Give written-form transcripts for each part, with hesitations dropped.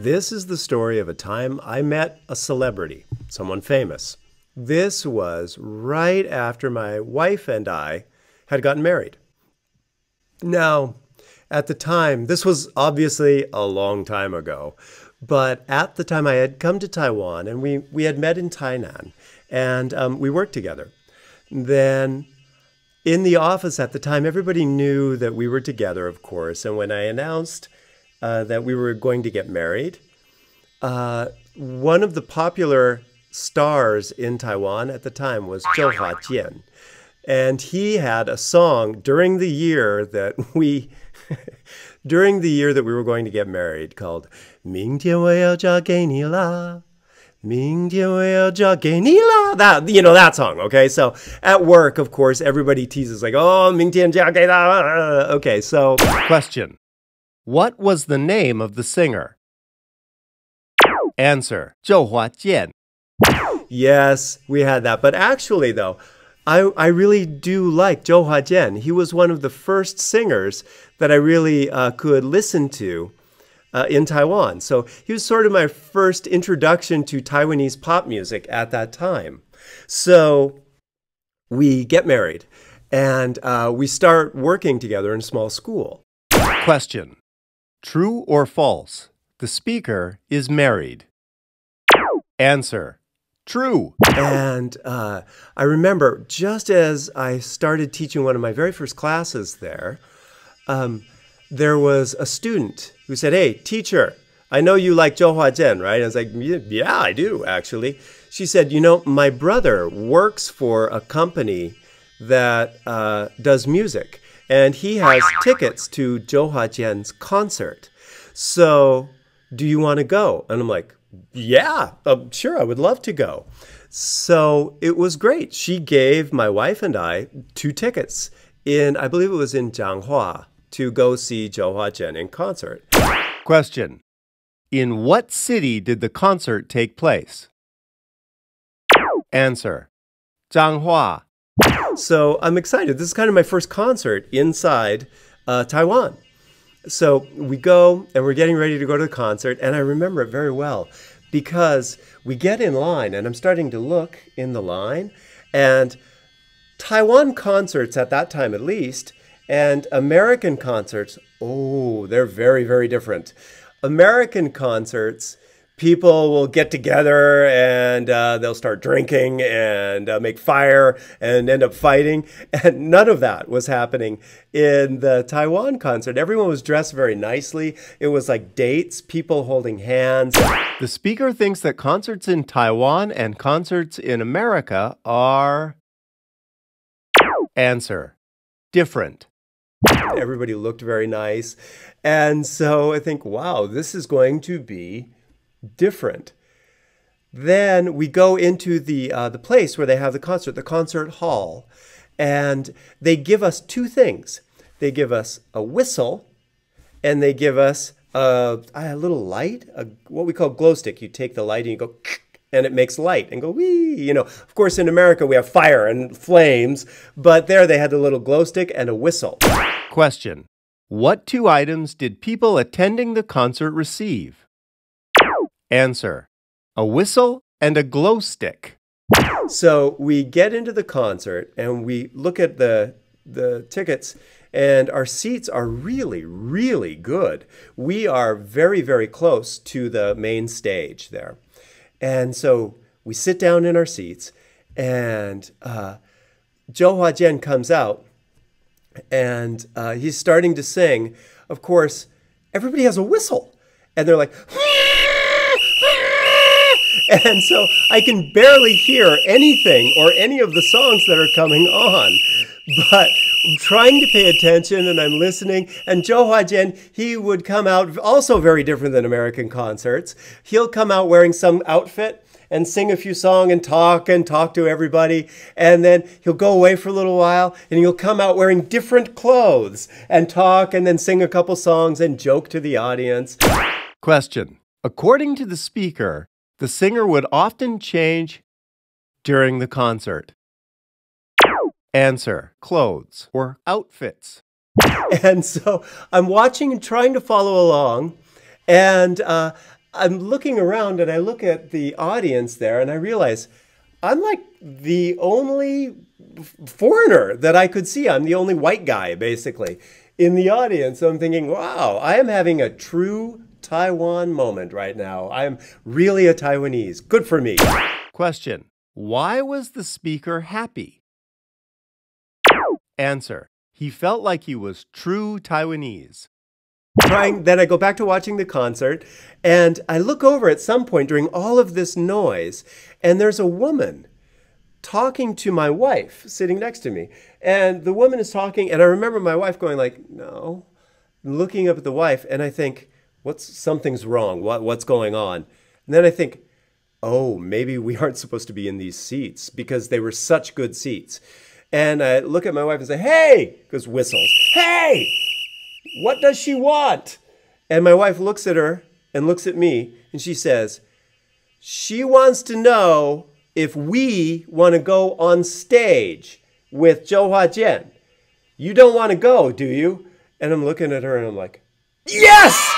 This is the story of a time I met a celebrity, someone famous. This was right after my wife and I had gotten married. Now, at the time, this was obviously a long time ago, but at the time I had come to Taiwan and we had met in Tainan and we worked together. Then in the office at the time, everybody knew that we were together, of course, and when I announced that we were going to get married, one of the popular stars in Taiwan at the time was Zhou Huajian. And he had a song during the year that we were going to get married called 明天我要嫁给你啦 明天我要嫁给你啦 that, you know, that song, okay? So at work, of course, everybody teases like, oh, 明天嫁给啦. Okay, so Question. What was the name of the singer? Answer. 周华健. Yes, we had that. But actually, though, I really do like Zhou Huajian. He was one of the first singers that I really could listen to in Taiwan. So he was sort of my first introduction to Taiwanese pop music at that time. So we get married and we start working together in a small school. Question. True or false? The speaker is married. Answer. True. And I remember just as I started teaching one of my very first classes there, there was a student who said, hey, teacher, I know you like Zhou Huajian, right? I was like, yeah, I do, actually. She said, you know, my brother works for a company that does music, and he has tickets to Zhou Huajian's concert. So do you want to go? And I'm like, yeah, sure, I would love to go. So it was great. She gave my wife and I 2 tickets in, I believe it was in Jianghua, to go see Zhou Huajian in concert. Question. In what city did the concert take place? Answer. Jianghua. So I'm excited. This is kind of my first concert inside Taiwan. So we go and we're getting ready to go to the concert, and I remember it very well because we get in line and I'm starting to look in the line, and Taiwan concerts at that time at least and American concerts, oh, they're very, very different. American concerts, people will get together and they'll start drinking and make fire and end up fighting. And none of that was happening in the Taiwan concert. Everyone was dressed very nicely. It was like dates, people holding hands. The speaker thinks that concerts in Taiwan and concerts in America are... Answer. Different. Everybody looked very nice. And so I think, wow, this is going to be different. Then we go into the place where they have the concert hall, and they give us 2 things. They give us a whistle, and they give us a little light, what we call glow stick. You take the light and you go, and it makes light and go wee. You know, of course, in America we have fire and flames, but there they had a little glow stick and a whistle. Question. What 2 items did people attending the concert receive? Answer. A whistle and a glow stick. So we get into the concert and we look at the tickets, and our seats are really, really good. We are very, very close to the main stage there. And so we sit down in our seats, and Zhou Huajian comes out, and he's starting to sing. Of course, everybody has a whistle, and they're like, and so I can barely hear anything or any of the songs that are coming on. But I'm trying to pay attention, and I'm listening. And Zhou Huajian, he would come out also very different than American concerts. He'll come out wearing some outfit and sing a few songs and talk to everybody. And then he'll go away for a little while, and he'll come out wearing different clothes and talk and then sing a couple songs and joke to the audience. Question. According to the speaker, the singer would often change during the concert. Answer. Clothes or outfits. And so I'm watching and trying to follow along, and I'm looking around and I look at the audience there and I realize I'm like the only foreigner that I could see. I'm the only white guy, basically, in the audience. So I'm thinking, wow, I am having a true Taiwan moment right now. I am really a Taiwanese. Good for me. Question. Why was the speaker happy? Answer. He felt like he was true Taiwanese. Then I go back to watching the concert, and I look over at some point during all of this noise, and there's a woman talking to my wife sitting next to me. And the woman is talking, and I remember my wife going like, no, looking up at the wife, and I think, something's wrong. What's going on? And then I think, oh, maybe we aren't supposed to be in these seats because they were such good seats. And I look at my wife and say, hey, because whistles, hey, what does she want? And my wife looks at her and looks at me and she says, she wants to know if we want to go on stage with Zhou Huajian. You don't want to go, do you? And I'm looking at her and I'm like, yes,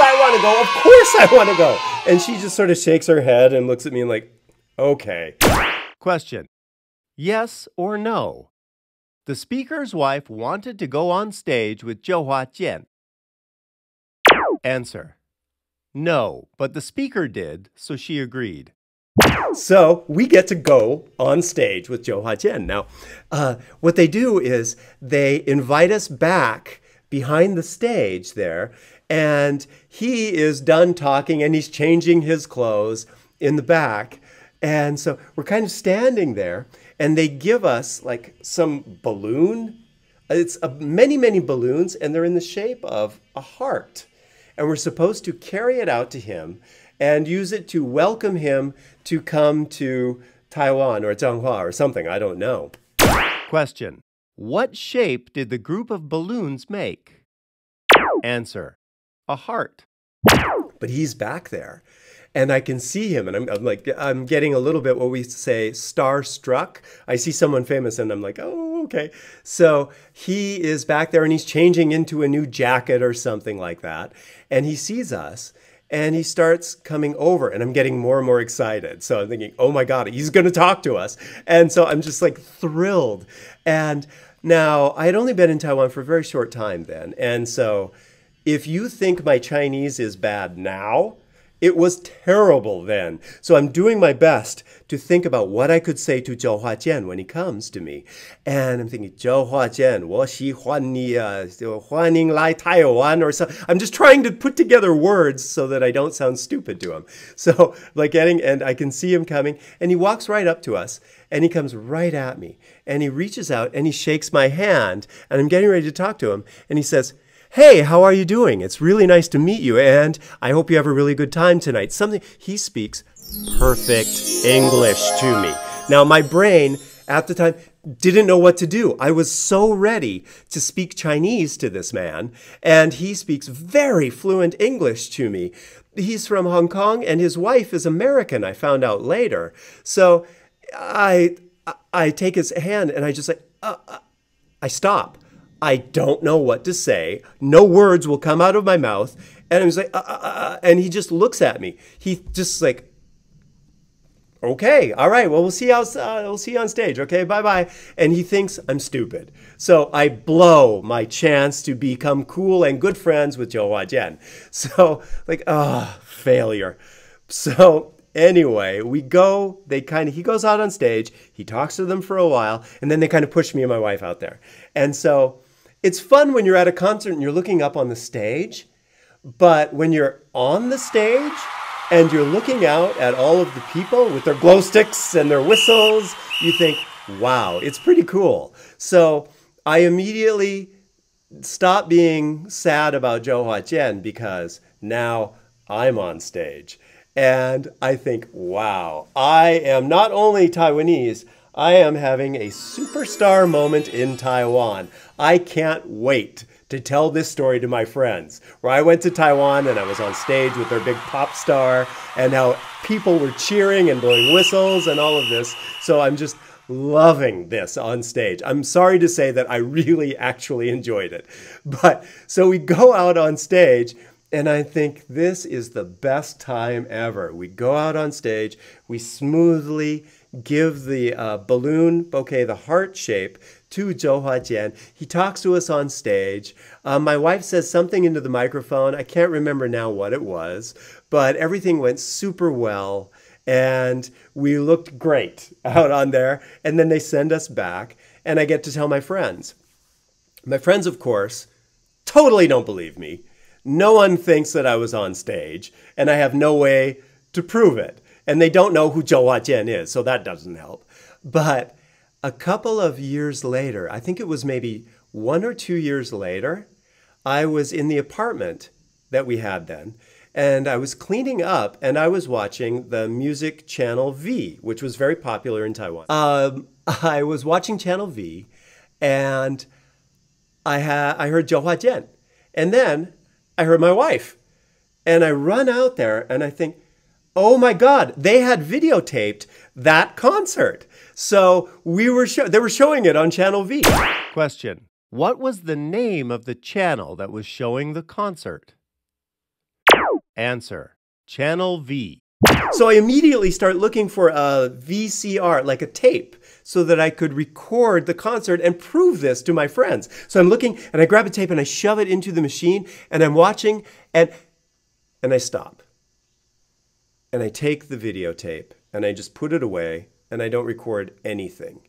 I want to go. Of course I want to go. And she just sort of shakes her head and looks at me and like, okay. Question. Yes or no? The speaker's wife wanted to go on stage with Zhou Huajian. Answer. No, but the speaker did, so she agreed. So we get to go on stage with Zhou Huajian. Now, what they do is they invite us back behind the stage there, and he is done talking and he's changing his clothes in the back. And so we're kind of standing there, and they give us like some balloon. It's many, many balloons, and they're in the shape of a heart. And we're supposed to carry it out to him and use it to welcome him to come to Taiwan or Zhanghua or something. I don't know. Question. What shape did the group of balloons make? Answer. A heart. But he's back there. And I can see him, and I'm getting a little bit what we say starstruck. I see someone famous, and I'm like, oh, okay. So he is back there, and he's changing into a new jacket or something like that. And he sees us, and he starts coming over, and I'm getting more and more excited. So I'm thinking, oh my God, he's going to talk to us. And so I'm just like thrilled. And now I had only been in Taiwan for a very short time then. And so if you think my Chinese is bad now, it was terrible then. So I'm doing my best to think about what I could say to Zhou Huajian when he comes to me. And I'm thinking, Zhou Huajian, 我喜欢你, 欢迎来台湾 or something. I'm just trying to put together words so that I don't sound stupid to him. So and I can see him coming, and he walks right up to us, and he comes right at me. And he reaches out, and he shakes my hand, and I'm getting ready to talk to him, and he says, hey, how are you doing? It's really nice to meet you, and I hope you have a really good time tonight. He speaks perfect English to me. Now, my brain at the time didn't know what to do. I was so ready to speak Chinese to this man, and he speaks very fluent English to me. He's from Hong Kong, and his wife is American, I found out later. So I take his hand, and I just like, I stop. I don't know what to say. No words will come out of my mouth. And I was like, and he just looks at me. He just like, okay, all right, well, we'll see you on stage. Okay, bye-bye. And he thinks I'm stupid. So I blow my chance to become cool and good friends with Zhou Huajian. So failure. So anyway, he goes out on stage, he talks to them for a while, and then they kind of push me and my wife out there. And so it's fun when you're at a concert and you're looking up on the stage, but when you're on the stage and you're looking out at all of the people with their glow sticks and their whistles, you think, wow, it's pretty cool. So I immediately stopped being sad about Zhou Huajian because now I'm on stage. And I think, wow, I am not only Taiwanese, I am having a superstar moment in Taiwan. I can't wait to tell this story to my friends, where I went to Taiwan and I was on stage with their big pop star and how people were cheering and blowing whistles and all of this. So I'm just loving this on stage. I'm sorry to say that I really actually enjoyed it. But so we go out on stage And I think this is the best time ever. We go out on stage, we smoothly give the balloon bouquet, the heart shape, to Zhou Huajian. He talks to us on stage. My wife says something into the microphone. I can't remember now what it was, but everything went super well. And we looked great out on there. And then they send us back, and I get to tell my friends. My friends, of course, totally don't believe me. No one thinks that I was on stage, and I have no way to prove it. And they don't know who Zhou Huajian is, so that doesn't help. But a couple of years later, I think it was maybe 1 or 2 years later, I was in the apartment that we had then, and I was cleaning up, and I was watching the music channel V, which was very popular in Taiwan. I was watching channel V, and I heard Zhou Huajian. And then I heard my wife. And I run out there and I think, oh my God, they had videotaped that concert. So they were showing it on Channel V. Question. What was the name of the channel that was showing the concert? Answer. Channel V. So I immediately start looking for a VCR, like a tape, so that I could record the concert and prove this to my friends. So I'm looking and I grab a tape and I shove it into the machine and I'm watching and I stop. And I take the videotape and I just put it away and I don't record anything.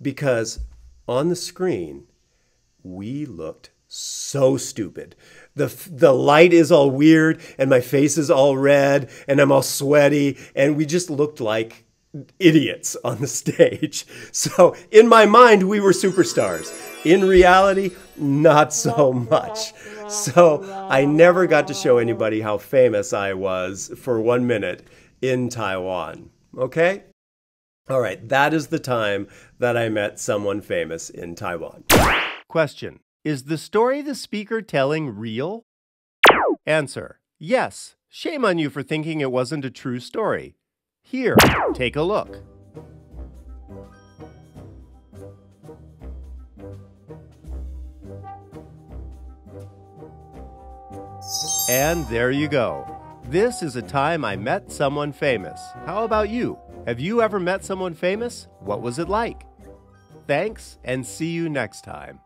Because on the screen, we looked so stupid. The light is all weird and my face is all red and I'm all sweaty and we just looked like idiots on the stage. So in my mind, we were superstars. In reality, not so much. So I never got to show anybody how famous I was for 1 minute in Taiwan. Okay? All right, that is the time that I met someone famous in Taiwan. Question. Is the story the speaker telling real? Answer. Yes. Shame on you for thinking it wasn't a true story. Here, take a look. And there you go. This is a time I met someone famous. How about you? Have you ever met someone famous? What was it like? Thanks, and see you next time.